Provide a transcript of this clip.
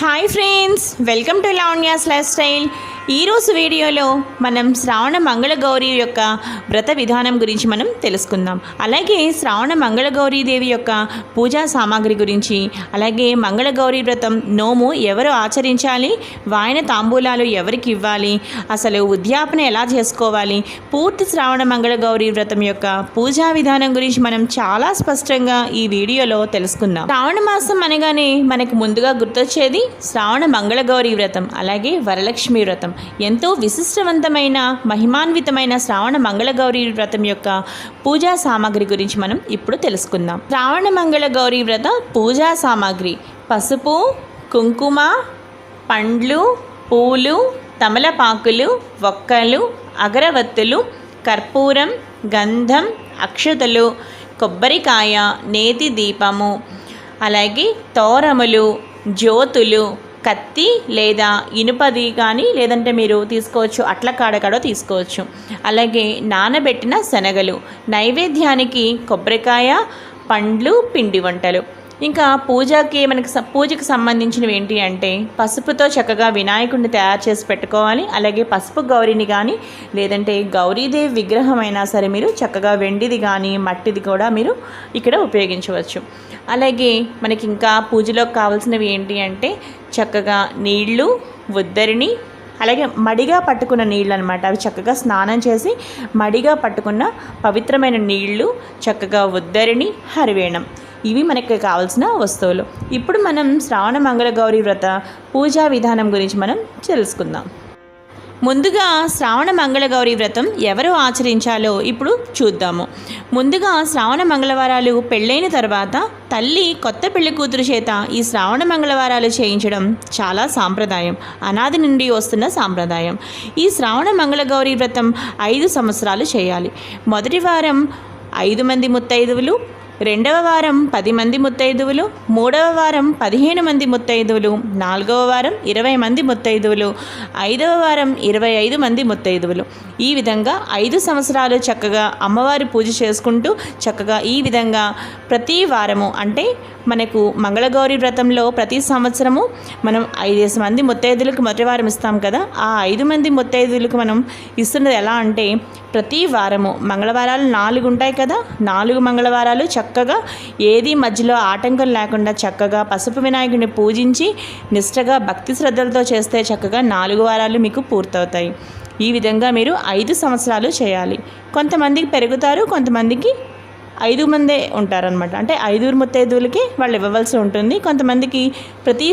Hi friends, welcome to Lavanya's life style. ఈరోజు వీడియోలో మనం శ్రావణ మంగళగౌరి యొక్క వ్రత విధానం గురించి మనం తెలుసుకుందాం. అలాగే శ్రావణ మంగళగౌరీ దేవి యొక్క పూజా సామాగ్రి గురించి, అలాగే మంగళగౌరి వ్రతం నోము ఎవరు ఆచరించాలి, వాయన తాంబూలాలు ఎవరికి ఇవ్వాలి, అసలు ఉద్యాపన ఎలా చేసుకోవాలి, పూర్తి శ్రావణ మంగళగౌరి వ్రతం యొక్క పూజా విధానం గురించి మనం చాలా స్పష్టంగా ఈ వీడియోలో తెలుసుకుందాం. శ్రావణ మాసం అనగానే మనకు ముందుగా గుర్తొచ్చేది శ్రావణ మంగళగౌరి వ్రతం, అలాగే వరలక్ష్మి వ్రతం. ఎంతో విశిష్టవంతమైన మహిమాన్వితమైన శ్రావణ మంగళగౌరి వ్రతం యొక్క పూజా సామాగ్రి గురించి మనం ఇప్పుడు తెలుసుకుందాం. శ్రావణ మంగళగౌరి వ్రత పూజా సామాగ్రి: పసుపు, కుంకుమ, పండ్లు, పూలు, తమలపాకులు, వక్కలు, అగరవత్తులు, కర్పూరం, గంధం, అక్షతలు, కొబ్బరికాయ, నేతి దీపము, అలాగే తోరములు, జ్యోతులు, కత్తి లేదా ఇనుపది కానీ లేదంటే మీరు తీసుకోవచ్చు, అట్ల కాడకడో తీసుకోవచ్చు. అలాగే నానబెట్టిన శనగలు, నైవేద్యానికి కొబ్బరికాయ, పండ్లు, పిండి వంటలు. ఇంకా పూజకి సంబంధించినవి ఏంటి అంటే పసుపుతో చక్కగా వినాయకుడిని తయారు చేసి పెట్టుకోవాలి. అలాగే పసుపు గౌరిని కానీ లేదంటే గౌరీదేవి విగ్రహం అయినా సరే మీరు చక్కగా వెండిది కానీ మట్టిది కూడా మీరు ఇక్కడ ఉపయోగించవచ్చు. అలాగే మనకి ఇంకా పూజలో కావాల్సినవి ఏంటి అంటే చక్కగా నీళ్లు, ఉద్దరిని, అలాగే మడిగా పట్టుకున్న నీళ్ళు అనమాట. అవి చక్కగా స్నానం చేసి మడిగా పట్టుకున్న పవిత్రమైన నీళ్లు, చక్కగా ఉద్దరిని, హరివేణం. ఇవి మనకి కావాల్సిన వస్తువులు. ఇప్పుడు మనం శ్రావణ మంగళగౌరి వ్రత పూజా విధానం గురించి మనం తెలుసుకుందాం. ముందుగా శ్రావణ మంగళగౌరి వ్రతం ఎవరు ఆచరించాలో ఇప్పుడు చూద్దాము. ముందుగా శ్రావణ మంగళవారాలు పెళ్ళైన తర్వాత తల్లి కొత్త పెళ్లి కూతురు చేత ఈ శ్రావణ మంగళవారాలు చేయించడం చాలా సాంప్రదాయం, అనాది నుండి వస్తున్న సాంప్రదాయం. ఈ శ్రావణ మంగళగౌరి వ్రతం 5 సంవత్సరాలు చేయాలి. మొదటి వారం 5 మంది ముత్తైదువులు, రెండవ వారం 10 మంది ముత్తైదువులు, మూడవ వారం 15 మంది ముత్తైదువులు, నాలుగవ వారం 20 మంది ముత్తైదువులు, ఐదవ వారం 25 మంది ముత్తైదువులు. ఈ విధంగా 5 సంవత్సరాలు చక్కగా అమ్మవారి పూజ చేసుకుంటూ చక్కగా ఈ విధంగా ప్రతి వారము, అంటే మనకు మంగళగౌరి వ్రతంలో ప్రతి సంవత్సరము మనం 5 మంది ముత్తైదులకు మొదటి వారం ఇస్తాం కదా, ఆ 5 మంది ముత్తైదులకు మనం ఇస్తున్నది ఎలా అంటే ప్రతి వారము మంగళవారాలు 4 ఉంటాయి కదా, 4 మంగళవారాలు చక్కగా ఏది మధ్యలో ఆటంకం లేకుండా చక్కగా పసుపు వినాయకుడిని పూజించి నిష్టగా భక్తి శ్రద్ధలతో చేస్తే చక్కగా 4 వారాలు మీకు పూర్తవుతాయి. ఈ విధంగా మీరు 5 సంవత్సరాలు చేయాలి. కొంతమందికి పెరుగుతారు, కొంతమందికి 5 మందే ఉంటారనమాట. అంటే 5 ముత్తైదువులకి వాళ్ళు ఇవ్వవలసి ఉంటుంది. కొంతమందికి ప్రతి